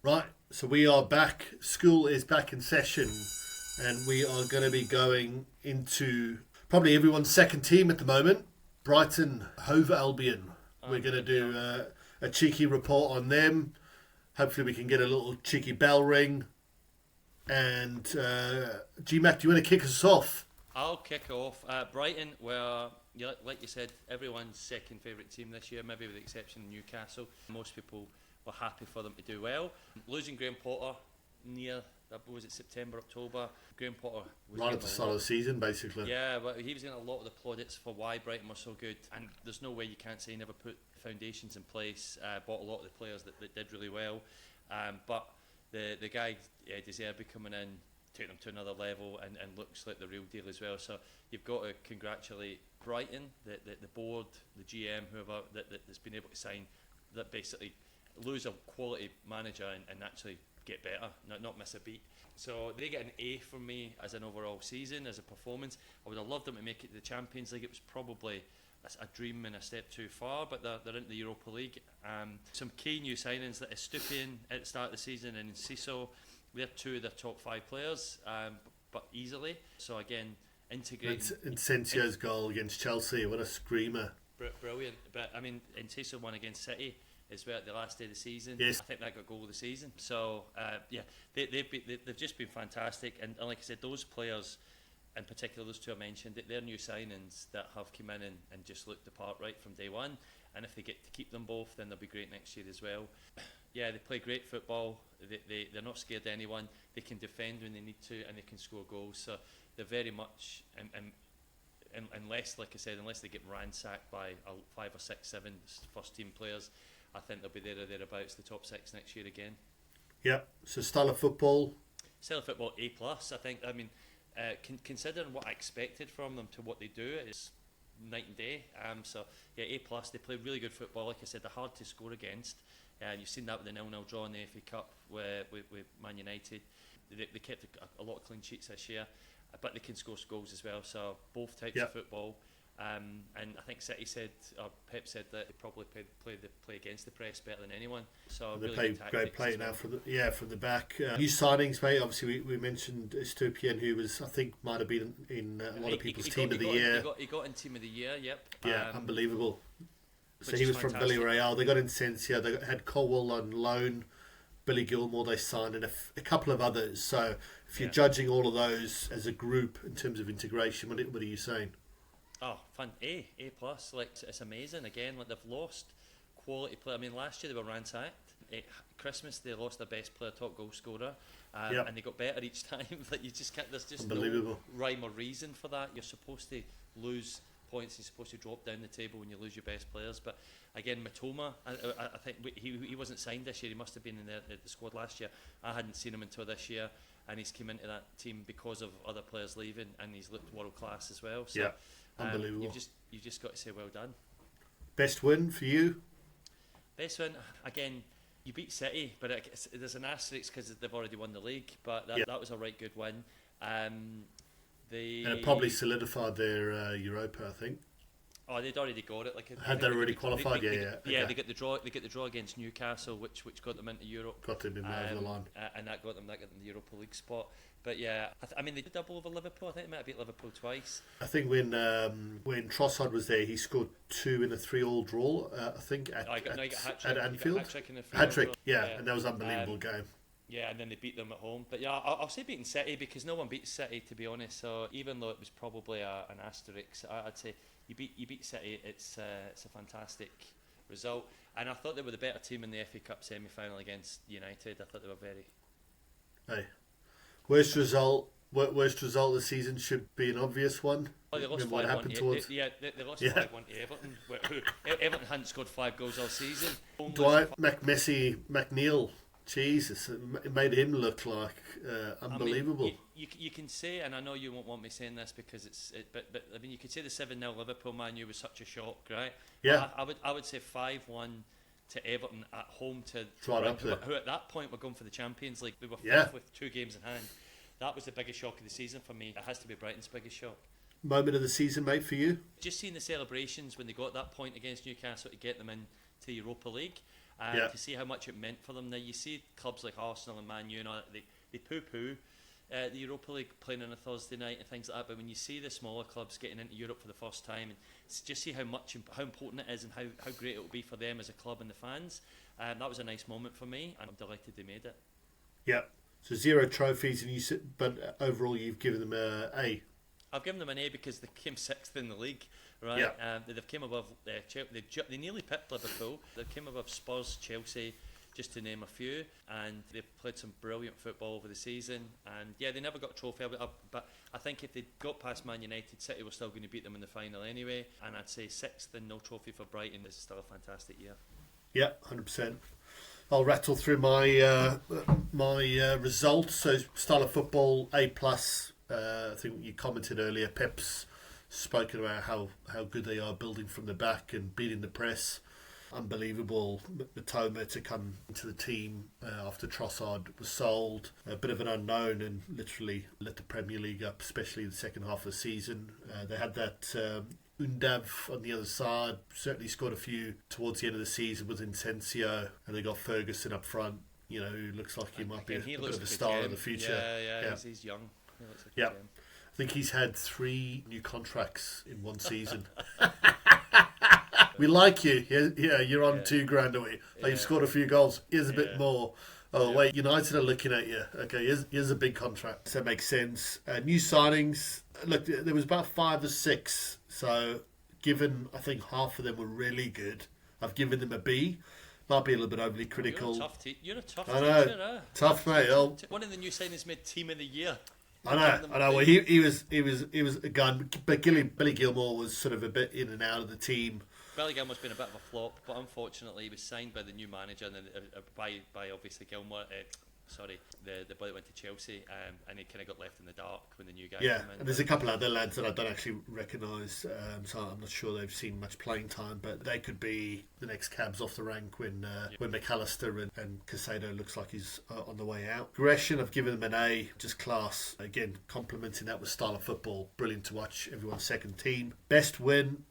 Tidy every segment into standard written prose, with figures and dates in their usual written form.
Right, so we are back. School is back in session, and we are going to be going into probably everyone's second team at the moment, Brighton Hove Albion. We're going to Bloody hell. do a cheeky report on them. Hopefully, we can get a little cheeky bell ring. And GMAC, do you want to kick us off? I'll kick off. Brighton were, like you said, everyone's second favourite team this year, maybe with the exception of Newcastle. Most people were happy for them to do well. Losing Graham Potter near, was it September, October? Graham Potter was Right at getting the a start of lot. the season, basically. Yeah, but he was getting a lot of the plaudits for why Brighton were so good, and there's no way you can't say he never put foundations in place. Bought a lot of the players that did really well, but the guy De Zerbi coming in, taking them to another level, and looks like the real deal as well. So you've got to congratulate Brighton, the board, the GM, whoever that's been able to sign that basically lose a quality manager and actually get better, not miss a beat. So they get an A from me as an overall season, as a performance. I would have loved them to make it to the Champions League. It was probably a dream and a step too far, but they're into the Europa League. Some key new signings that Estupian at the start of the season and Ciso, they're two of their top five players, but easily. So again, integrating. Incencio's goal against Chelsea, what a screamer. Brilliant. But I mean, Enciso won against City as well at the last day of the season. Yes. I think that got goal of the season. So yeah, they've just been fantastic. And like I said, those players, in particular those two I mentioned, they're new signings that have come in and just looked the part right from day one. And if they get to keep them both, then they'll be great next year as well. Yeah, they play great football. They're not scared of anyone. They can defend when they need to, and they can score goals. So they're very much, unless, like I said, unless they get ransacked by five or six, seven first team players, I think they'll be there or thereabouts, the top six next year again. Yep, so style of football. Style of football A plus. I think. I mean, considering what I expected from them to what they do, it's night and day. So yeah, A plus. They play really good football. Like I said, they're hard to score against. And you've seen that with the 0-0 draw in the FA Cup with Man United. They kept a lot of clean sheets this year, but they can score goals as well. So both types of football. And I think City said, or Pep said that they probably play against the press better than anyone. So They really play good great tactics play as now well. from the back. New signings, mate. Obviously, we mentioned Estupian, who was, I think, might have been in a lot of people's team of the year. He got in team of the year. Yep. Yeah, unbelievable. So Which he is was from fantastic. Villarreal. They got Incencio. They had Colwell on loan. Billy Gilmore they signed, and a couple of others. So if you're Yeah. judging all of those as a group in terms of integration, what are you saying? Oh, fun. A plus. Like it's amazing. Again, like they've lost quality play. I mean, last year they were ransacked. At Christmas they lost their best player, top goal scorer, Yep. and they got better each time. Like you just can't. There's just no Unbelievable. rhyme or reason for that. You're supposed to lose points. You're supposed to drop down the table when you lose your best players. But again, Matoma, I think he wasn't signed this year. He must have been in the squad last year. I hadn't seen him until this year, and he's come into that team because of other players leaving, and he's looked world class as well. So, Yeah, unbelievable. You've just got to say well done. Best win for you? Best win again. You beat City, but there's an asterisk because they've already won the league. But that was a right good win. And it probably solidified their Europa, I think. Oh, they'd already got it. Like I Had think they already qualified? Yeah, Okay. they got the draw. They get the draw against Newcastle, which got them into Europe. Got them in over the line. And that got them the Europa League spot. But yeah, I mean they did double over Liverpool. I think they might have beat Liverpool twice. I think when Trossard was there, he scored 2 in a 3-all draw. I think at Anfield. Hat trick, yeah, and that was an unbelievable game. Yeah, and then they beat them at home. But yeah, I'll say beating City because no one beats City, to be honest. So even though it was probably an asterisk, I'd say you beat City. It's a fantastic result. And I thought they were the better team in the FA Cup semi-final against United. I thought they were very. Hey, worst result of the season should be an obvious one. Oh, they lost Remember what 5-1. happened towards They lost 5-1 to Everton. Everton hadn't scored 5 goals all season. Dwight McNeil. Jesus, it made him look like unbelievable. I mean, you can say, and I know you won't want me saying this because but I mean, you could say the 7-0 Liverpool Man U was such a shock, right? Yeah. I would say 5-1 to Everton at home to Right up there. who at that point were going for the Champions League. They were Yeah. fifth with 2 games in hand. That was the biggest shock of the season for me. It has to be Brighton's biggest shock. Moment of the season, mate, for you? Just seeing the celebrations when they got that point against Newcastle to get them into the Europa League. Yeah. to see how much it meant for them. Now, you see clubs like Arsenal and Man U, they poo-poo the Europa League playing on a Thursday night and things like that, but when you see the smaller clubs getting into Europe for the first time, and just see how important it is and how great it will be for them as a club and the fans, that was a nice moment for me, and I'm delighted they made it. Yeah. So 0 trophies, but overall you've given them a A. I've given them an A because they came 6th in the league, right? Yeah. They've came above they nearly pipped Liverpool. They came above Spurs, Chelsea, just to name a few, and they've played some brilliant football over the season. And yeah, they never got a trophy, but I think if they got past Man United, City were still going to beat them in the final anyway. And I'd say 6th and no trophy for Brighton is still a fantastic year. Yeah, 100%. I'll rattle through my results. So style of football, A+. I think you commented earlier, Pep's spoken about how good they are building from the back and beating the press. Unbelievable Matoma to come into the team after Trossard was sold. A bit of an unknown and literally lit the Premier League up, especially in the second half of the season. They had that Undav on the other side, certainly scored a few towards the end of the season with Incensio, and they got Ferguson up front, who looks like he might be a bit of a star in the future. Yeah. He's young. He looks like yeah. I think he's had 3 new contracts in one season. We like you. Yeah, you're on $2,000 a week. Oh, you've scored a few goals. Here's a bit more. Oh, wait, United are looking at you. Okay, here's a big contract. So that makes sense. New signings. Look, there was about 5 or 6. So given, I think half of them were really good, I've given them a B. Might be a little bit overly critical. You're a tough I know. teacher, eh? Tough, mate. One of the new signings made Team of the Year. I know. Well, he was a gun, but Billy Gilmore was sort of a bit in and out of the team. Billy Gilmore's been a bit of a flop, but unfortunately he was signed by the new manager and then by obviously Gilmore. The boy that went to Chelsea, and he kind of got left in the dark when the new guy came in. And there's a couple of other lads that I don't actually recognise, so I'm not sure they've seen much playing time, but they could be the next cabs off the rank when McAllister and Casado looks like he's on the way out. Gresham, I've given them an A, just class. Again, complimenting that with style of football. Brilliant to watch, everyone's second team. Best win,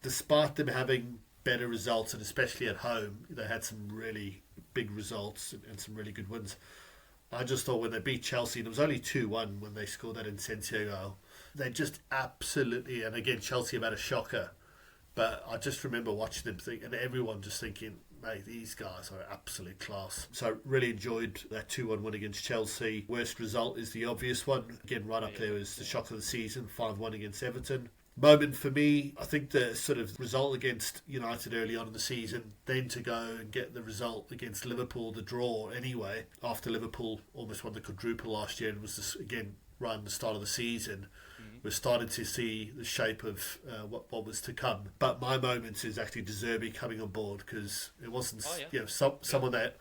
despite them having better results, and especially at home, they had some really big results and some really good wins. I just thought when they beat Chelsea, and it was only 2-1 when they scored that Incensio goal, they just absolutely, and again, Chelsea have had a shocker, but I just remember watching them and everyone just thinking, mate, these guys are absolute class. So really enjoyed that 2-1 win against Chelsea. Worst result is the obvious one. Again, right up there is the shock of the season, 5-1 against Everton. Moment for me, I think the sort of result against United early on in the season, then to go and get the result against Liverpool, the draw anyway, after Liverpool almost won the quadruple last year and was this, again right in the start of the season, we're starting to see the shape of what was to come. But my moment is actually De Zerbi coming on board, because it wasn't someone that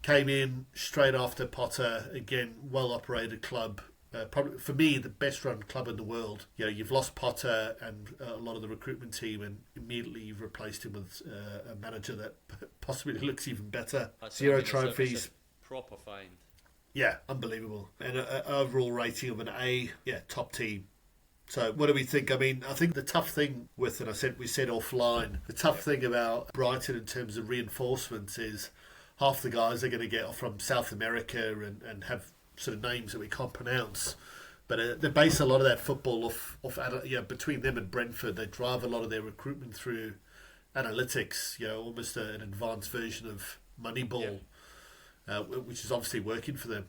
came in straight after Potter, again, well operated club. Probably for me the best run club in the world. You've lost Potter and a lot of the recruitment team, and immediately you've replaced him with a manager that possibly looks even better. 0 trophies. It's a proper find. Yeah, unbelievable. And an overall rating of an A. Yeah, top team. So what do we think? I mean, I think the tough thing with, and we said offline, the tough thing about Brighton in terms of reinforcements is half the guys they're going to get are from South America and have sort of names that we can't pronounce, but they base a lot of that football off between them and Brentford. They drive a lot of their recruitment through analytics, almost an advanced version of Moneyball, which is obviously working for them.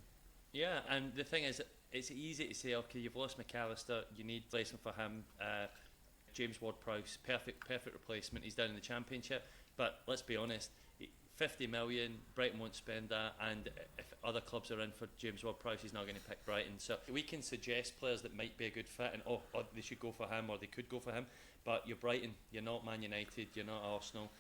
Yeah, and the thing is, it's easy to say, okay, you've lost McAllister, you need replacement for him. James Ward-Prowse, perfect replacement. He's down in the Championship, but let's be honest, 50 million, Brighton won't spend that, and if other clubs are in for James Ward-Prowse, he's not going to pick Brighton. So we can suggest players that might be a good fit, and they should go for him, or they could go for him, but you're Brighton, you're not Man United, you're not Arsenal,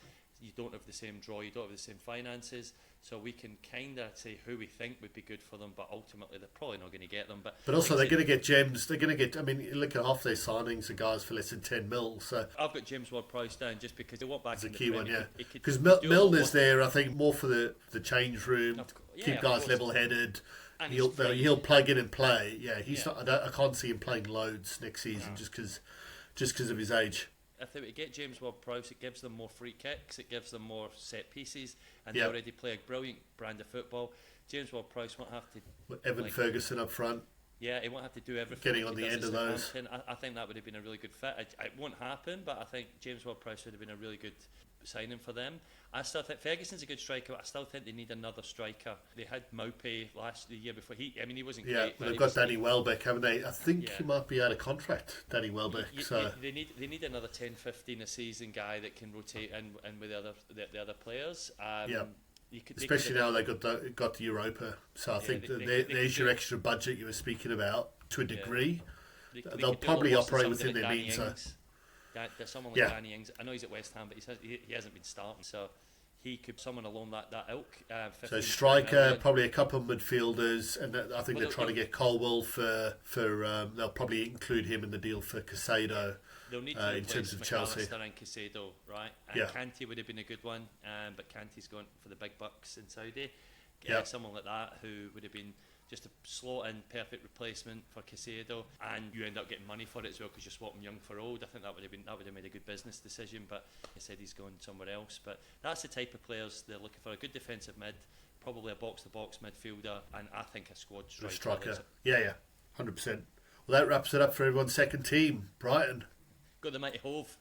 you don't have the same draw, you don't have the same finances, so we can kind of say who we think would be good for them, but ultimately they're probably not going to get them. But also they're going to get gems. They're going to get. I mean, look at half their signings are guys for less than 10 mil. So I've got James Ward-Prowse down just because they want back. That's in a key one, yeah. Because Milner's there, I think, more for the change room, keep guys level-headed. He'll plug in and play. Yeah, he's not. I can't see him playing loads next season just because of his age. if they were to get James Ward-Prowse, it gives them more free kicks, it gives them more set pieces, and Yep. they already play a brilliant brand of football. James Ward-Prowse won't have to. Evan Ferguson up front. Yeah, he won't have to do everything. Getting like on he the does end at of those. Southampton. I think that would have been a really good fit. It won't happen, but I think James Ward-Prowse would have been a really good signing for them. I still think Ferguson's a good striker, but I still think they need another striker. They had Maupay the year before. He wasn't Yeah, great. well, but they've he got was- Danny Welbeck, haven't they? I think Yeah. he might be out of contract, Danny Welbeck. They need another 10-15 a season guy that can rotate in with the other players. Yeah. They Especially could now have- they got the Europa. So I think they there's could your do- extra budget you were speaking about to a degree. they They'll could do a lot probably worse than operate somebody within like their Danny means, so- Ings. There's someone like Yeah. Danny Ings. I know he's at West Ham, but he hasn't been starting. So he could someone along that ilk. So 15 striker, million. probably a couple of midfielders, and I think Well, they're trying to get Colwell for they'll probably include him in the deal for Casado. They'll need in to replace terms of Chelsea. McAllister and Casado, right? And Yeah. Kanté would have been a good one, but Kante's gone for the big bucks in Saudi. Yeah. Someone like that who would have been just a slot in perfect replacement for Casado, and you end up getting money for it as well because you're swapping young for old. I think that would have made a good business decision, but he said he's going somewhere else. But that's the type of players they're looking for: a good defensive mid, probably a box-to-box midfielder, and I think a squad A striker. striker. Yeah, 100%. Well, that wraps it up for everyone's second team, Brighton. Got the mighty Hove.